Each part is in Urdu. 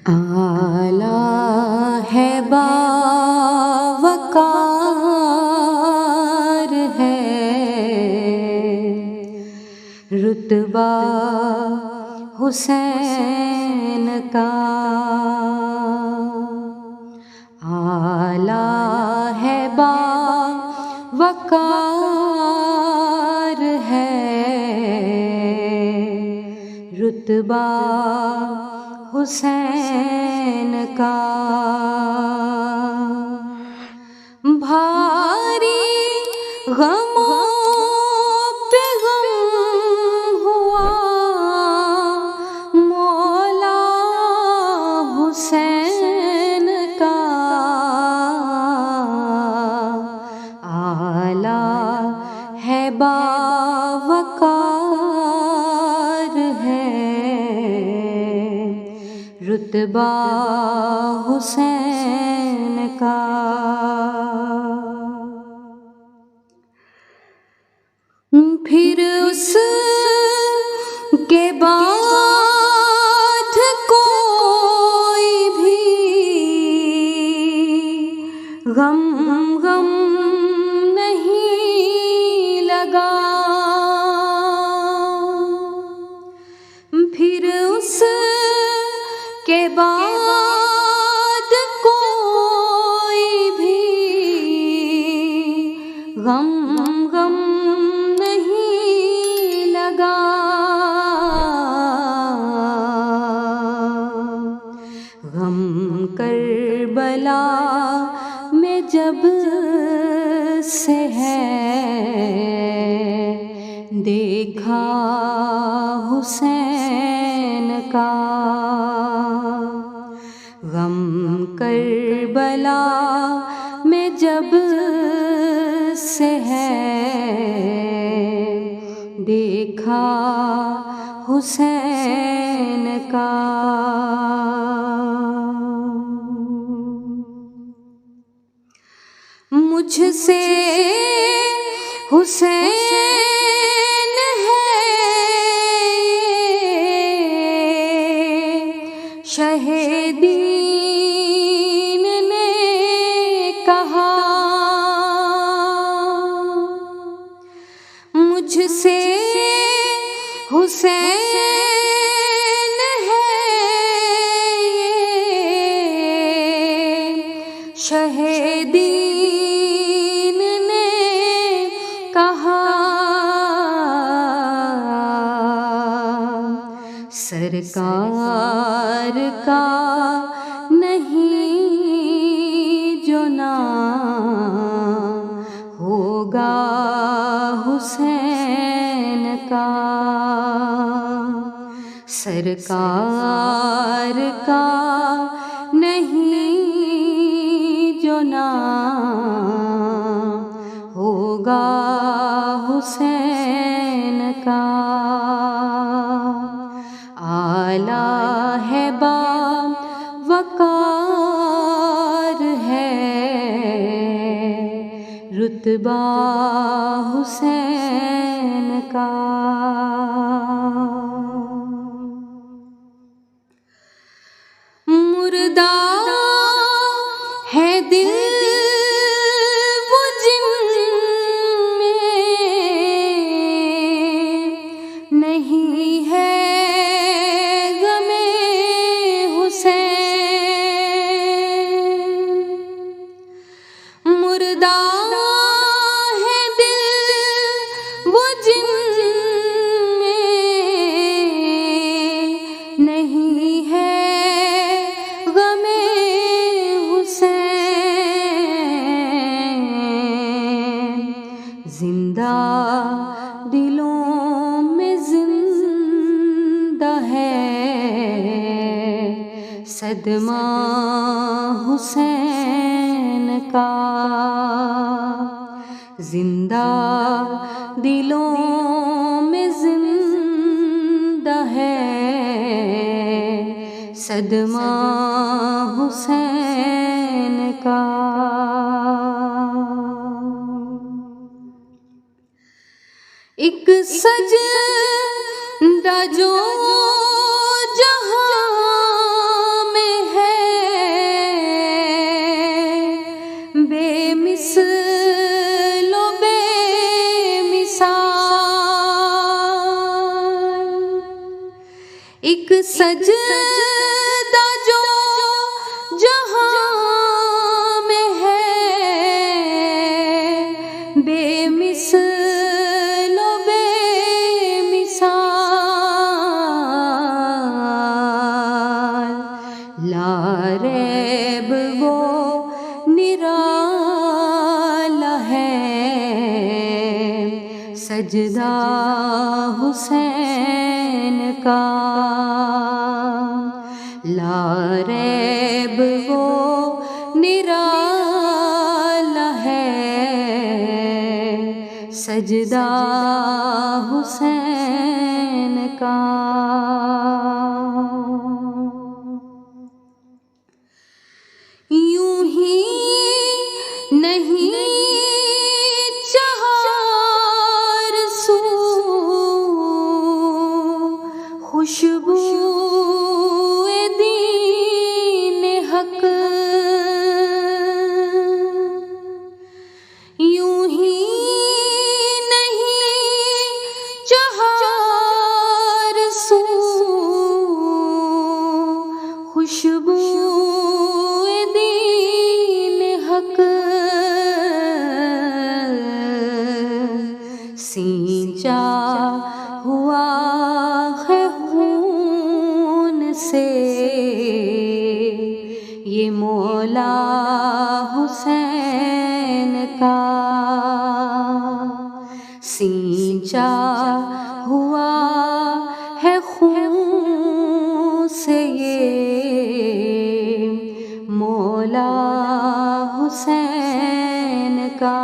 اعلیٰ ہے باوقار ہے رتبہ حسین کا، اعلیٰ ہے باوقار ہے رتبہ حسین کا، بھاری غموں پہ غم ہوا مولا حسین کا، اعلیٰ ہے باوقار ہے رتبہ حسین کا، پھر اس کے بعد کوئی بھی غم نہیں لگا، پھر اس کے بعد کوئی بھی غم نہیں لگا، غم کربلا میں جب سے ہے دیکھا حسین کا، غم کربلا میں جب سے ہے دیکھا حسین کا، مجھ سے حسین ہے شہ دین نے کہا، مجھ سے حسین ہے شہ دین نے کہا، سرکار کا نہیں جو نام ہوگا حسین کا، سرکار کا نہیں جو نام ہوگا حسین کا، اعلیٰ ہے باوقار ہے رتبہ حسین کا، مردہ ہے دل وہ جن میں نہیں ہے غم حسین، مردہ ہے دل وہ جن میں نہیں ہے زندہ دلوں میں زندہ ہے صدمہ حسین کا، زندہ دلوں میں زندہ ہے صدمہ حسین کا، ایک سجدہ جو جہاں میں سجدہ جو جہاں میں ہے بے مثل و بے مثال، لا ریب وہ نرالا ہے سجدہ حسین کا، لا ریب وہ نرالا ہے سجدہ حسین کا۔ یوں ہی نہیں چہا رسول خوشبو دین حق، یوں ہی نہیں چہا رسول خوشبو دین حق، سینچا ہوا ہے خون سے یہ مولا حسین کا، سینچا ہوا ہے خون سے یہ مولا حسین کا،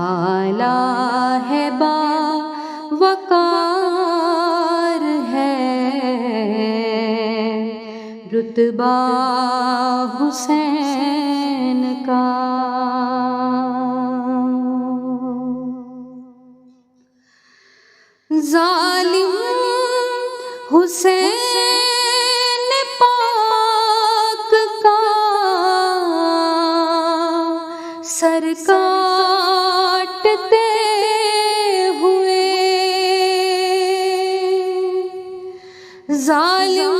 اعلیٰ ہے با وقار ہے رتبہ حسین کا، ظالم حسین پاک کا سر کاٹتے ہوئے، ظالم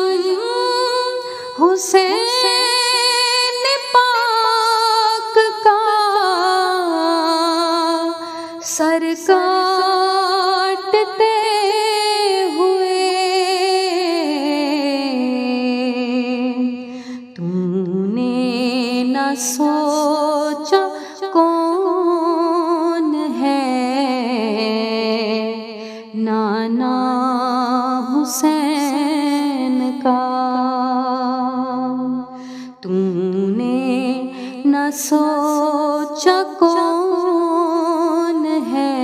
حسین پاک کا سر کاٹتے ہوئے، تو نے نہ سوچا کون ہے نانا حسین کا، تو نے نہ سوچا کون ہے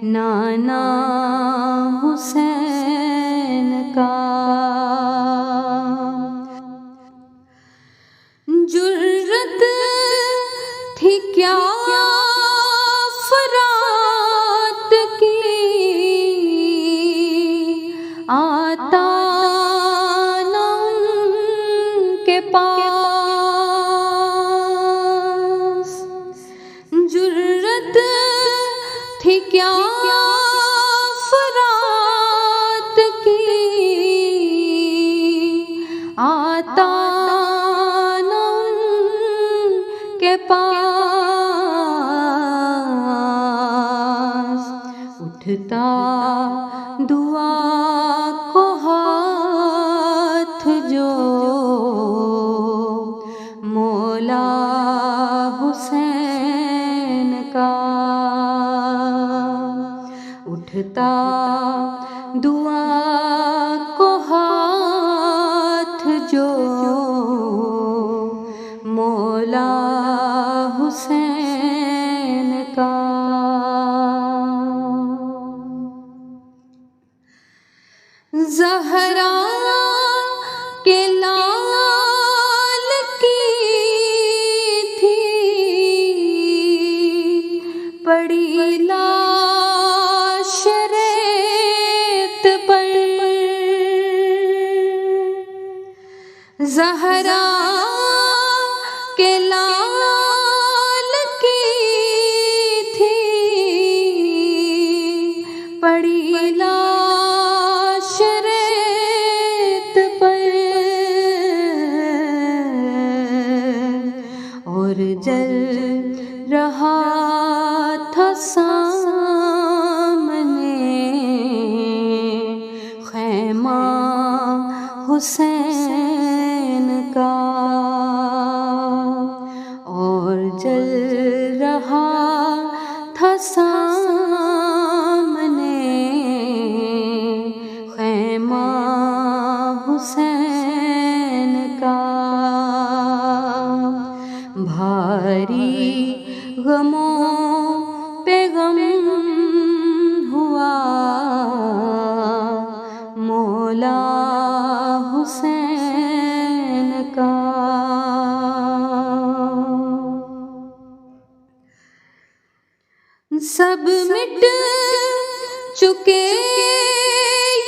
نانا حسین کا، جرت تھی کیا فرات کی آتا نہ ان کے پاس، جرت تھی کیا فرات کی آتا نہ ان کے پاس، اٹھتا دعا کو ہاتھ جو مولا حسین کا، اٹھتا دعا کو ہاتھ جو مولا حسین کا، زہرا کے لال کی تھی پڑی لاش ریت پر، زہرا کے لال کی تھی پڑی لاش خیمہ حسین کا، اور جل رہا تھا سامنے خیمہ حسین کا۔ بھاری غموں پہ غم ہوا مولا حسین کا۔ سب مٹ چکے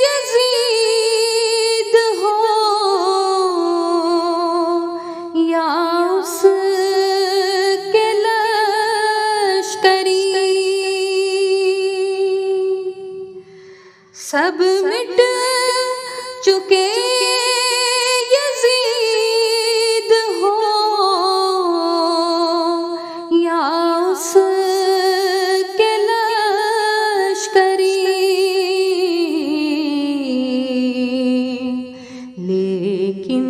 یزید ہو یا اس کے لشکری، سب مٹ چکے یزید ہو یا اس کے لشکری، لیکن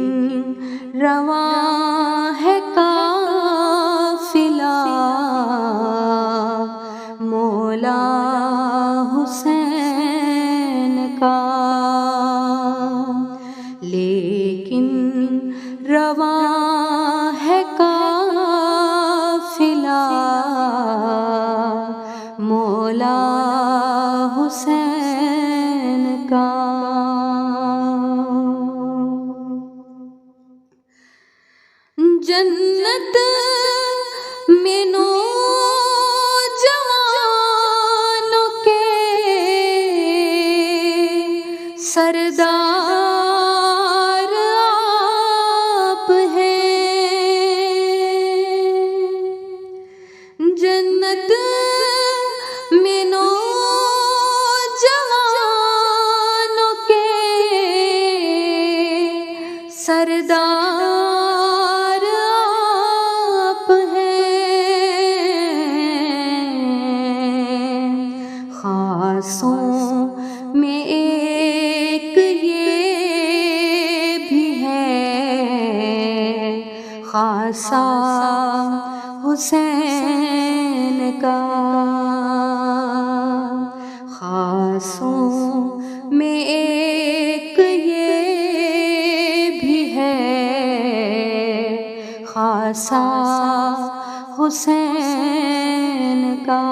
رواں ہے قافلہ مولا حسین کا، لیکن رواں ہے قافلہ مولا حسین کا۔ جنت میں نوجوانوں کے سردار آپ ہیں، جنت میں نوجوانوں کے سردار آپ ہیں، خاصوں میں ایک یہ بھی ہے خاصہ حسین کا، خاصوں میں ایک یہ بھی ہے خاصہ حسین کا۔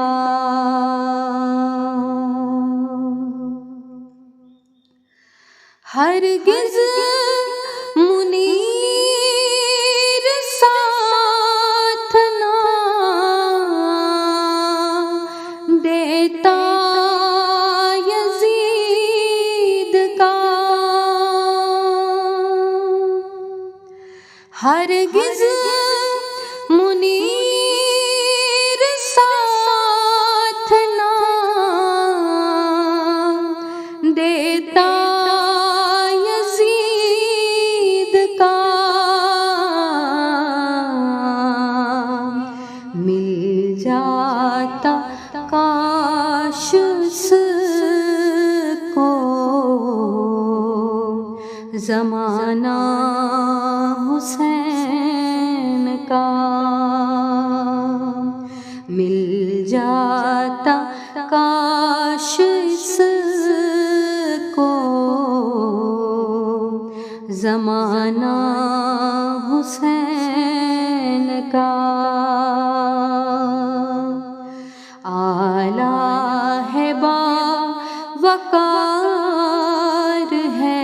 ہرگز منیر ساتھ نہ دیتا یزید کا، ہرگز منیر ساتھ نہ دیتا یزید کا، مل جاتا کاش اس کو زمانہ حسین کا، مل جاتا کاش اس کو زمانہ حسین کا۔ اعلیٰ ہے باوقار ہے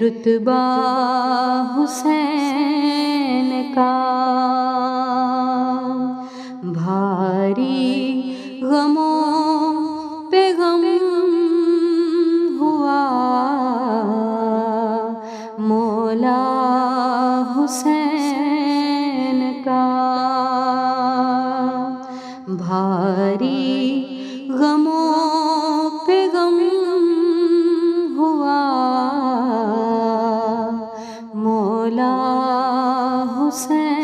رتبہ حسین کا، بھاری غموں پہ غم ہوا مولا حسین کا، بھاری غموں پہ غم ہوا مولا حسین